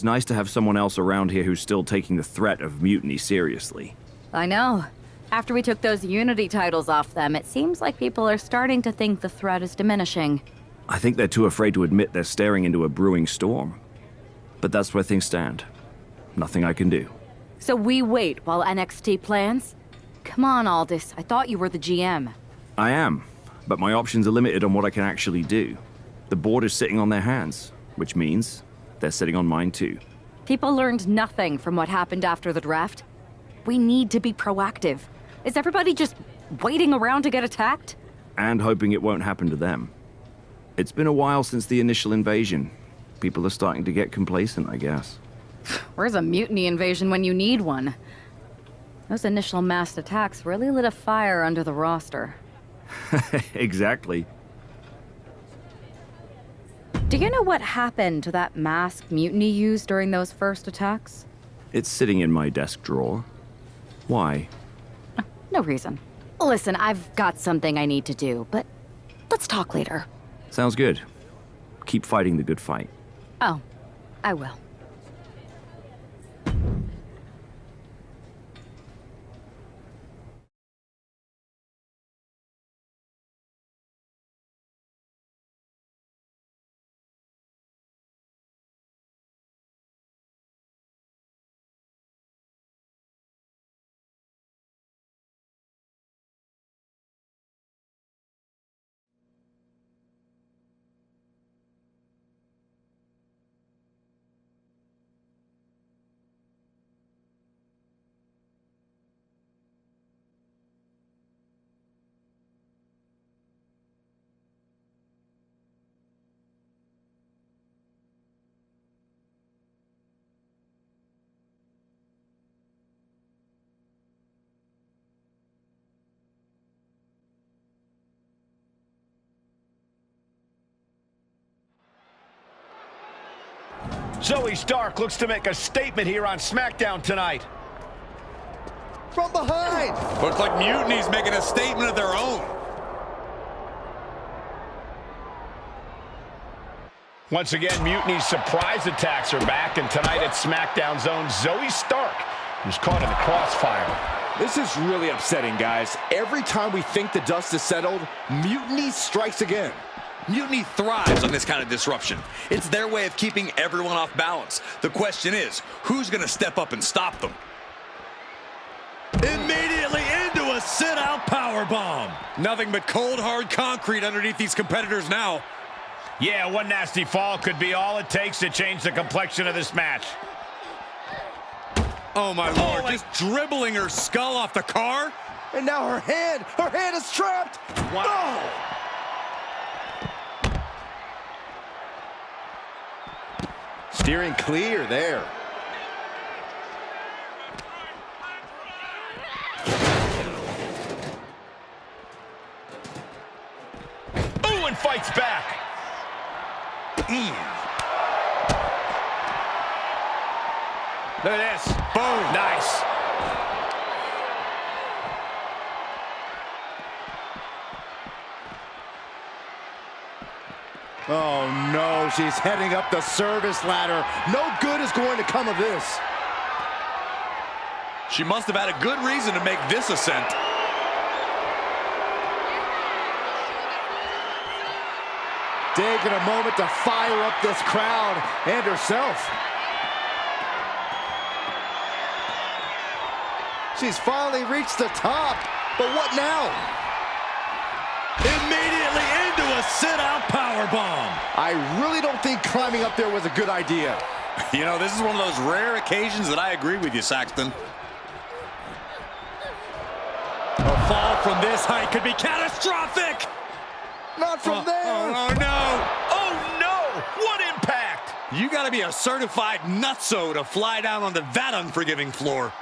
It's nice to have someone else around here who's still taking the threat of mutiny seriously. I know. After we took those Unity titles off them, it seems like people are starting to think the threat is diminishing. I think they're too afraid to admit they're staring into a brewing storm. But that's where things stand. Nothing I can do. So we wait while NXT plans? Come on, Aldous. I thought you were the GM. I am, but my options are limited on what I can actually do. The board is sitting on their hands, which means they're sitting on mine too. People learned nothing from what happened after the draft. We need to be proactive. Is everybody just waiting around to get attacked? And hoping it won't happen to them. It's been a while since the initial invasion. People are starting to get complacent, I guess. Where's a mutiny invasion when you need one? Those initial mass attacks really lit a fire under the roster. Exactly. Do you know what happened to that masked mutiny used during those first attacks? It's sitting in my desk drawer. Why? No reason. Listen, I've got something I need to do, but let's talk later. Sounds good. Keep fighting the good fight. Oh, I will. Zoe Stark looks to make a statement here on SmackDown tonight. From behind! Looks like Mutiny's making a statement of their own. Once again, Mutiny's surprise attacks are back, and tonight at SmackDown's own Zoe Stark, who's caught in the crossfire. This is really upsetting, guys. Every time we think the dust is settled, Mutiny strikes again. Mutiny thrives on this kind of disruption. It's their way of keeping everyone off balance. The question is, who's going to step up and stop them? Immediately into a sit-out powerbomb. Nothing but cold, hard concrete underneath these competitors now. Yeah, one nasty fall could be all it takes to change the complexion of this match. Oh, my Lord, just dribbling her skull off the car? And now her hand is trapped! Wow. Oh! Steering clear there. Ooh, and fights back. Look at this. Boom. Nice. Oh no, she's heading up the service ladder. No good is going to come of this. She must have had a good reason to make this ascent. Taking a moment to fire up this crowd and herself. She's finally reached the top, but what now? Immediately into a sit-out powerbomb. I really don't think climbing up there was a good idea. You know, this is one of those rare occasions that I agree with you, Saxton. A fall from this height could be catastrophic. Not from there. Oh, no. Oh, no. What impact. You got to be a certified nutso to fly down onto that unforgiving floor.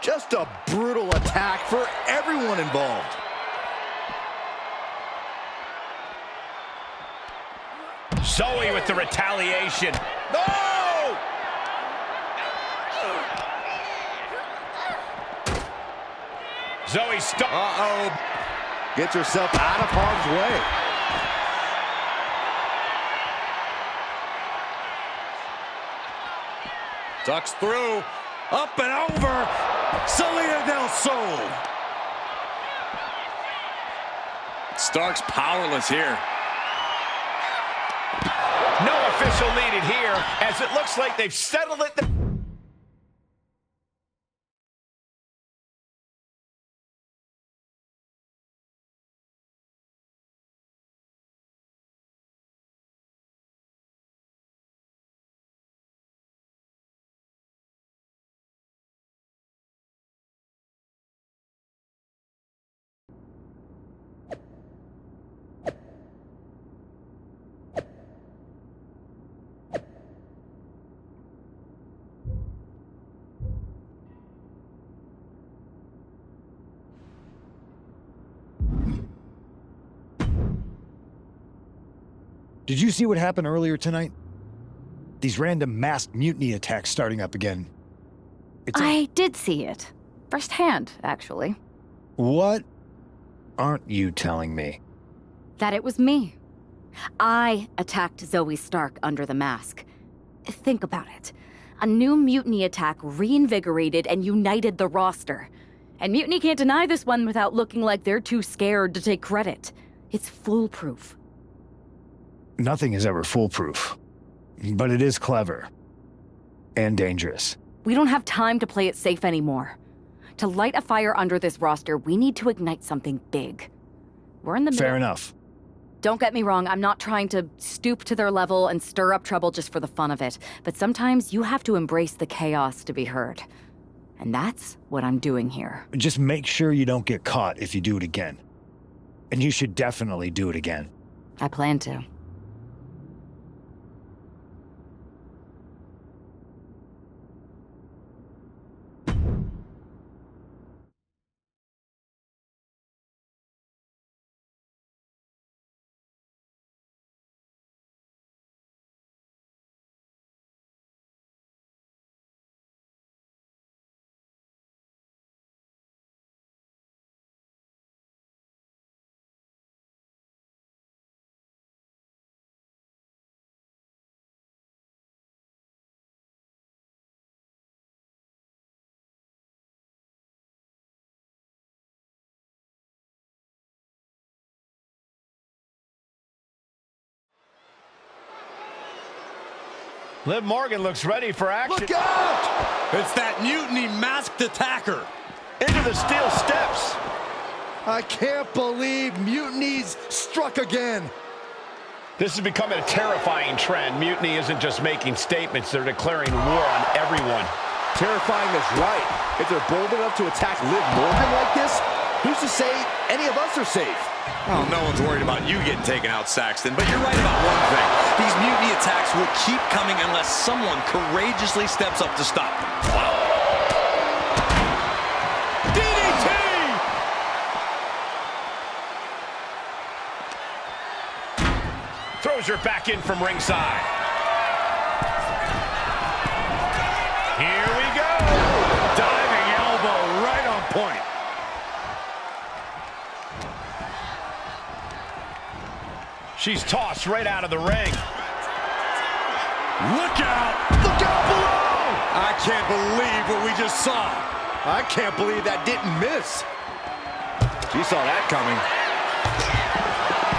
Just a brutal attack for everyone involved. Zoe with the retaliation. No! Zoe Stark. Uh-oh. Gets herself out of harm's way. Ducks through, up and over, Selena Del Sol. Stark's powerless here. No official needed here, as it looks like they've settled it. Did you see what happened earlier tonight? These random masked mutiny attacks starting up again. I did see it. Firsthand, actually. What aren't you telling me? That it was me. I attacked Zoe Stark under the mask. Think about it. A new mutiny attack reinvigorated and united the roster. And Mutiny can't deny this one without looking like they're too scared to take credit. It's foolproof. Nothing is ever foolproof. But it is clever. And dangerous. We don't have time to play it safe anymore. To light a fire under this roster, we need to ignite something big. We're in the middle. Fair enough. Don't get me wrong, I'm not trying to stoop to their level and stir up trouble just for the fun of it. But sometimes you have to embrace the chaos to be heard. And that's what I'm doing here. Just make sure you don't get caught if you do it again. And you should definitely do it again. I plan to. Liv Morgan looks ready for action. Look out! It's that mutiny masked attacker. Into the steel steps. I can't believe mutinies struck again. This is becoming a terrifying trend. Mutiny isn't just making statements, they're declaring war on everyone. Terrifying is right. If they're bold enough to attack Liv Morgan like this, who's to say any of us are safe? Well, no one's worried about you getting taken out, Saxton, but you're right about one thing. These mutiny attacks will keep coming unless someone courageously steps up to stop them. DDT! Throws her back in from ringside. Here we go. Diving elbow right on point. She's tossed right out of the ring. Look out! Look out below! I can't believe what we just saw. I can't believe that didn't miss. She saw that coming.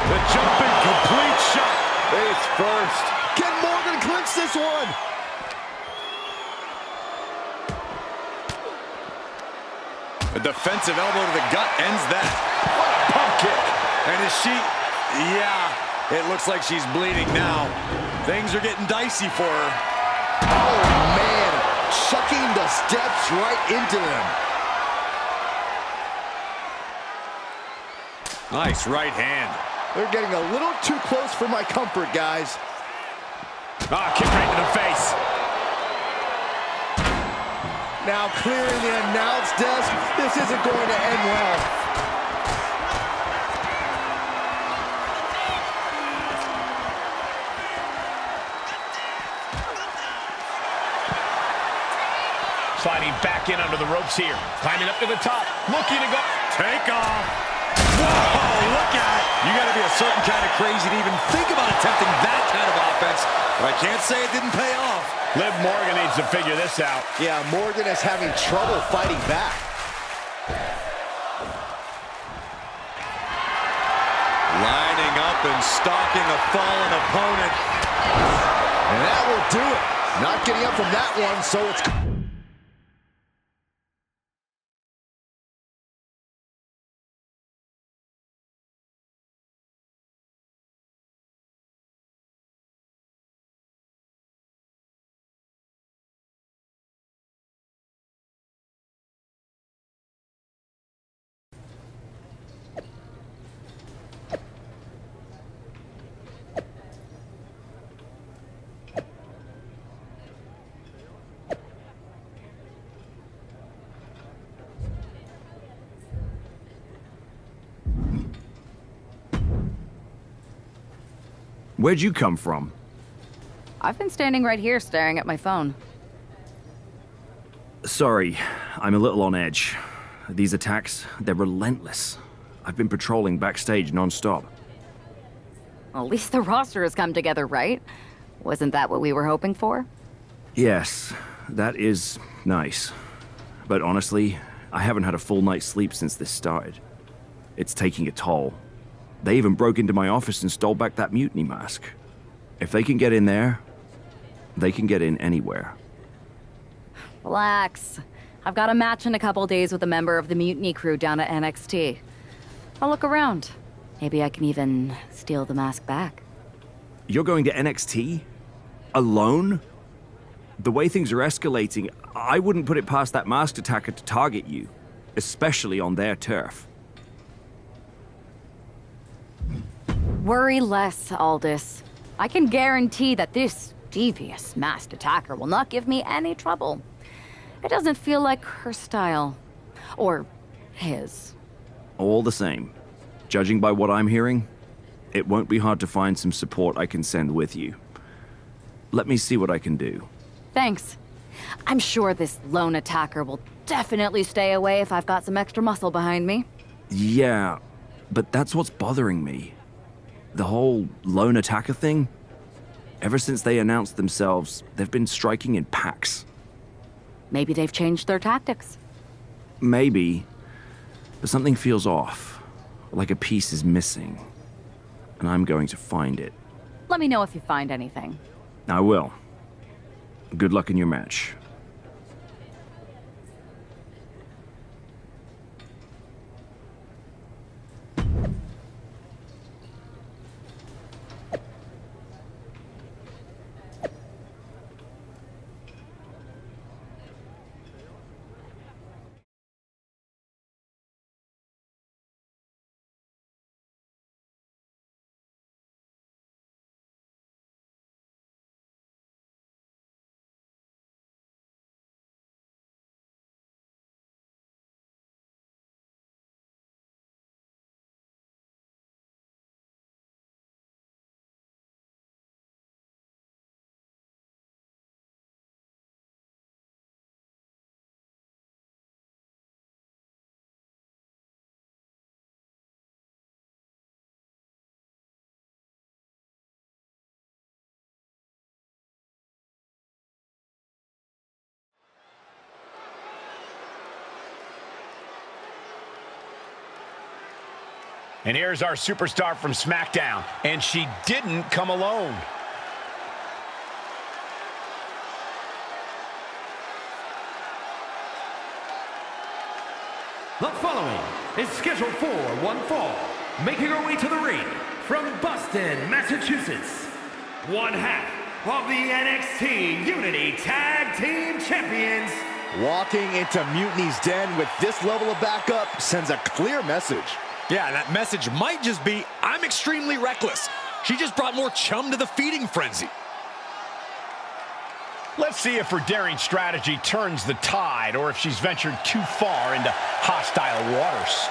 The jumping complete shot. Face first. Can Morgan clinch this one? A defensive elbow to the gut ends that. What a pump kick. And is she... Yeah, it looks like she's bleeding now. Things are getting dicey for her. Oh, man. Chucking the steps right into them. Nice right hand. They're getting a little too close for my comfort, guys. Ah, kick right to the face. Now clearing the announce desk. This isn't going to end well. Sliding back in under the ropes here. Climbing up to the top. Looking to go. Take off. Whoa, look out. You got to be a certain kind of crazy to even think about attempting that kind of offense. But I can't say it didn't pay off. Liv Morgan needs to figure this out. Yeah, Morgan is having trouble fighting back. Lining up and stalking a fallen opponent. And that will do it. Not getting up from that one, so it's... Where'd you come from? I've been standing right here staring at my phone. Sorry, I'm a little on edge. These attacks, they're relentless. I've been patrolling backstage non-stop. Well, at least the roster has come together, right? Wasn't that what we were hoping for? Yes, that is nice. But honestly, I haven't had a full night's sleep since this started. It's taking a toll. They even broke into my office and stole back that mutiny mask. If they can get in there, they can get in anywhere. Relax. I've got a match in a couple days with a member of the mutiny crew down at NXT. I'll look around. Maybe I can even steal the mask back. You're going to NXT? Alone? The way things are escalating, I wouldn't put it past that masked attacker to target you, especially on their turf. Worry less, Aldous. I can guarantee that this devious masked attacker will not give me any trouble. It doesn't feel like her style. Or his. All the same, judging by what I'm hearing, it won't be hard to find some support I can send with you. Let me see what I can do. Thanks. I'm sure this lone attacker will definitely stay away if I've got some extra muscle behind me. Yeah, but that's what's bothering me. The whole lone attacker thing? Ever since they announced themselves, they've been striking in packs. Maybe they've changed their tactics. Maybe, but something feels off, like a piece is missing, and I'm going to find it. Let me know if you find anything. I will. Good luck in your match. And here's our superstar from SmackDown. And she didn't come alone. The following is scheduled for one fall, making her way to the ring from Boston, Massachusetts, one half of the NXT Unity Tag Team Champions. Walking into Mutiny's den with this level of backup sends a clear message. Yeah, that message might just be, I'm extremely reckless. She just brought more chum to the feeding frenzy. Let's see if her daring strategy turns the tide or if she's ventured too far into hostile waters.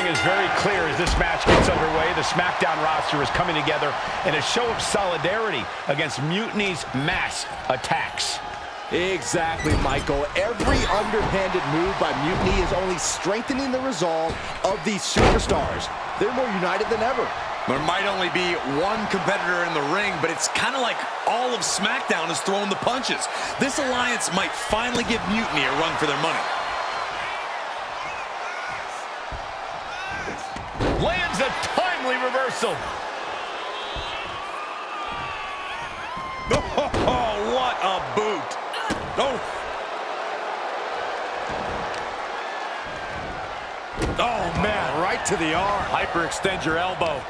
thing is very clear as this match gets underway. The SmackDown roster is coming together in a show of solidarity against Mutiny's mass attacks. Exactly, Michael. Every underhanded move by Mutiny is only strengthening the resolve of these superstars. They're more united than ever. There might only be one competitor in the ring, but it's kind of like all of SmackDown is throwing the punches. This alliance might finally give Mutiny a run for their money. Lands a timely reversal. Oh, what a boot. Oh. Oh, man, right to the arm. Hyperextend your elbow.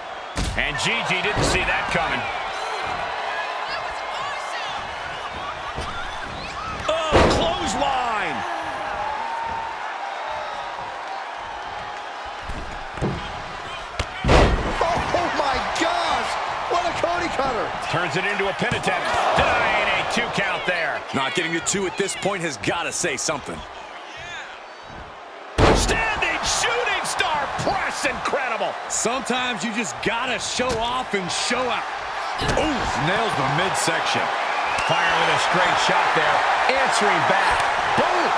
And Gigi didn't see that coming. Oh, clothesline. Oh my gosh! What a Cody cutter! Turns it into a pin attempt. Denying a 2 count there. Not getting the 2 at this point has got to say something. Standing shooting star press, incredible. Sometimes you just gotta show off and show out. Ooh, nails the midsection. Fire with a straight shot there. Answering back. Boom.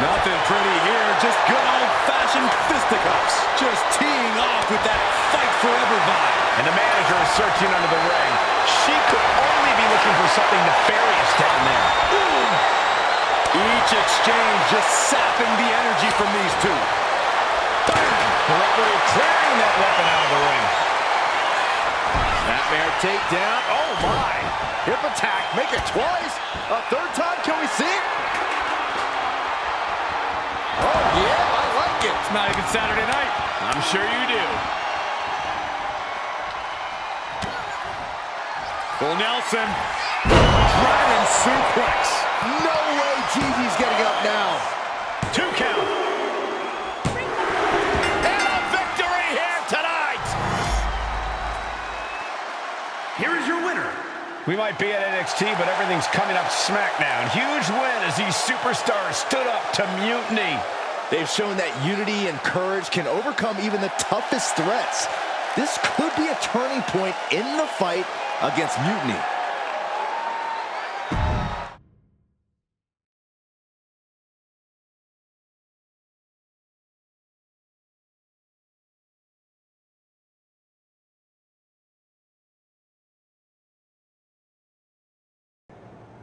Nothing pretty here, just good old-fashioned fisticuffs. Just teeing off with that fight forever vibe. And the manager is searching under the ring. She could only be looking for something nefarious down there. Boom. Each exchange just sapping the energy from these two. Bam! The referee clearing that weapon out of the ring. Snapmare takedown. Oh my! Hip attack. Make it twice. A third time. Can we see it? Oh yeah, I like it. It's not even Saturday night. I'm sure you do. Full Nelson. Dragon suplex. No way Gigi's getting up now. 2 count. And a victory here tonight. Here is your winner. We might be at NXT, but everything's coming up SmackDown. Huge win as these superstars stood up to Mutiny. They've shown that unity and courage can overcome even the toughest threats. This could be a turning point in the fight against Mutiny.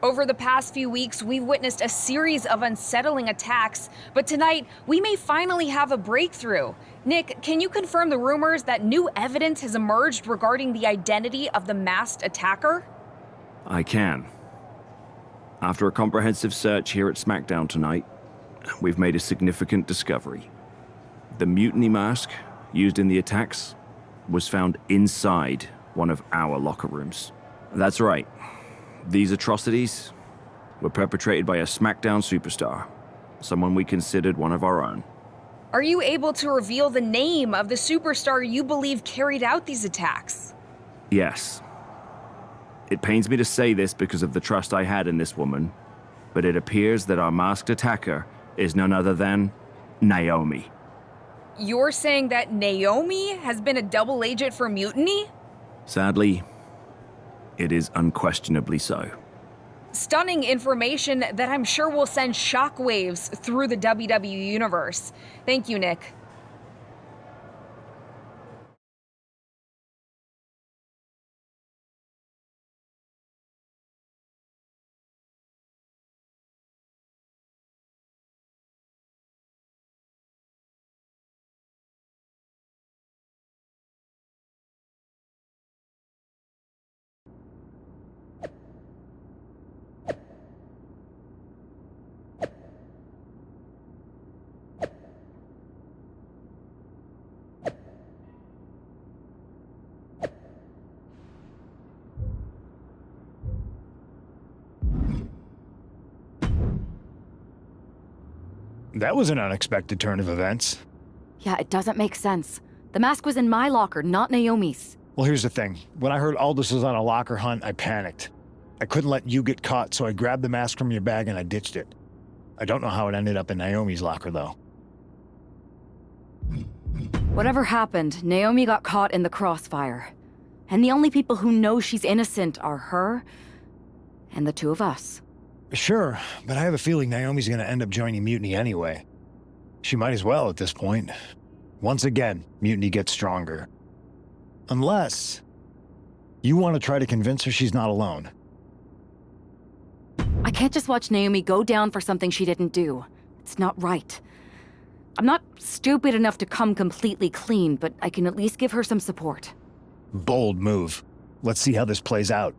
Over the past few weeks, we've witnessed a series of unsettling attacks, but tonight, we may finally have a breakthrough. Nick, can you confirm the rumors that new evidence has emerged regarding the identity of the masked attacker? I can. After a comprehensive search here at SmackDown tonight, we've made a significant discovery. The mutiny mask used in the attacks was found inside one of our locker rooms. That's right. These atrocities were perpetrated by a SmackDown superstar, someone we considered one of our own. Are you able to reveal the name of the superstar you believe carried out these attacks? Yes. It pains me to say this because of the trust I had in this woman, but it appears that our masked attacker is none other than Naomi. You're saying that Naomi has been a double agent for Mutiny? Sadly, it is unquestionably so. Stunning information that I'm sure will send shockwaves through the WWE universe. Thank you, Nick. That was an unexpected turn of events. Yeah, it doesn't make sense. The mask was in my locker, not Naomi's. Well, here's the thing. When I heard Aldous was on a locker hunt, I panicked. I couldn't let you get caught, so I grabbed the mask from your bag and I ditched it. I don't know how it ended up in Naomi's locker, though. Whatever happened, Naomi got caught in the crossfire. And the only people who know she's innocent are her and the two of us. Sure, but I have a feeling Naomi's gonna end up joining Mutiny anyway. She might as well at this point. Once again, Mutiny gets stronger. Unless you want to try to convince her she's not alone. I can't just watch Naomi go down for something she didn't do. It's not right. I'm not stupid enough to come completely clean, but I can at least give her some support. Bold move. Let's see how this plays out.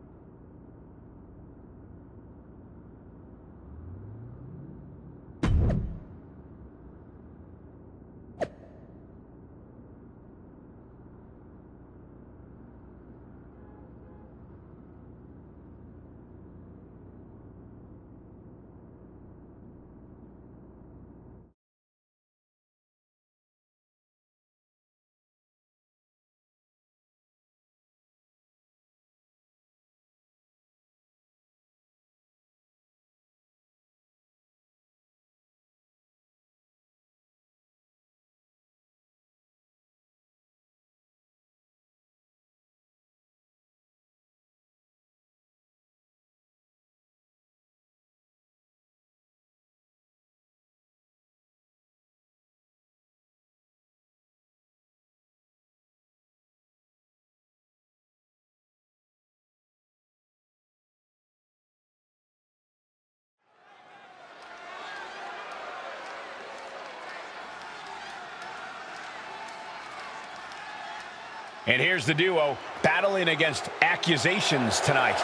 And here's the duo battling against accusations tonight.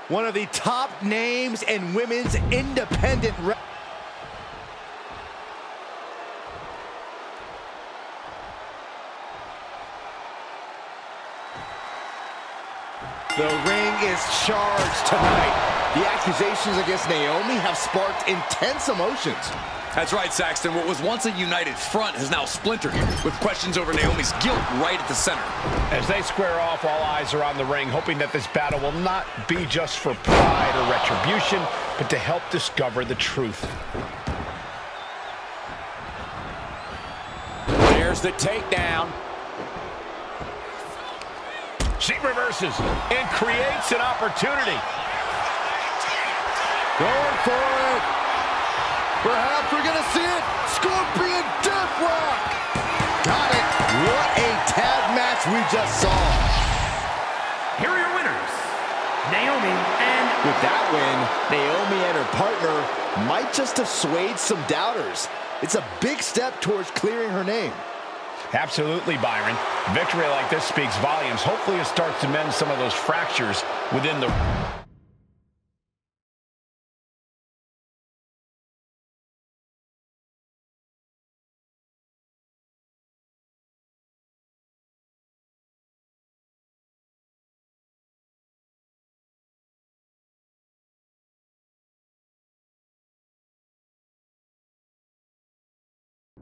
One of the top names in women's independent The ring is charged tonight. The accusations against Naomi have sparked intense emotions. That's right, Saxton. What was once a united front has now splintered, with questions over Naomi's guilt right at the center. As they square off, all eyes are on the ring, hoping that this battle will not be just for pride or retribution, but to help discover the truth. There's the takedown. She reverses and creates an opportunity. Going for it. Perhaps we're going to see it. Scorpion Deathlock. Got it. What a tag match we just saw. Here are your winners, Naomi and... With that win, Naomi and her partner might just have swayed some doubters. It's a big step towards clearing her name. Absolutely, Byron. Victory like this speaks volumes. Hopefully it starts to mend some of those fractures within the...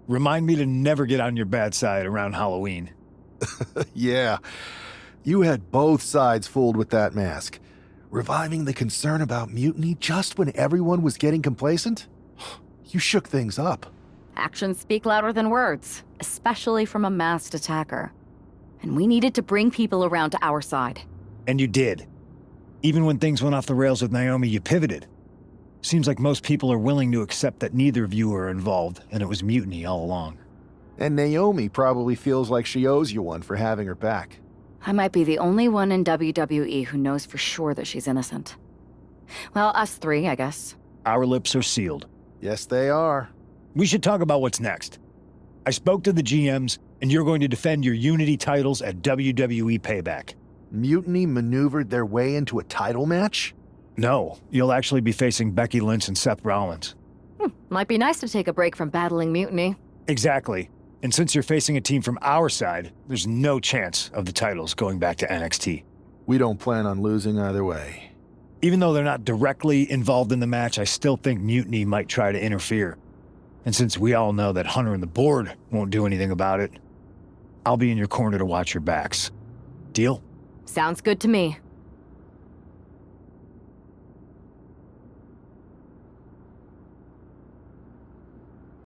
Remind me to never get on your bad side around Halloween. Yeah, you had both sides fooled with that mask. Reviving the concern about mutiny just when everyone was getting complacent? You shook things up. Actions speak louder than words, especially from a masked attacker. And we needed to bring people around to our side. And you did. Even when things went off the rails with Naomi, you pivoted. Seems like most people are willing to accept that neither of you were involved, and it was mutiny all along. And Naomi probably feels like she owes you one for having her back. I might be the only one in WWE who knows for sure that she's innocent. Well, us three, I guess. Our lips are sealed. Yes, they are. We should talk about what's next. I spoke to the GMs, and you're going to defend your Unity titles at WWE Payback. Mutiny maneuvered their way into a title match? No, you'll actually be facing Becky Lynch and Seth Rollins. Might be nice to take a break from battling Mutiny. Exactly. And since you're facing a team from our side, there's no chance of the titles going back to NXT. We don't plan on losing either way. Even though they're not directly involved in the match, I still think Mutiny might try to interfere. And since we all know that Hunter and the board won't do anything about it, I'll be in your corner to watch your backs. Deal? Sounds good to me.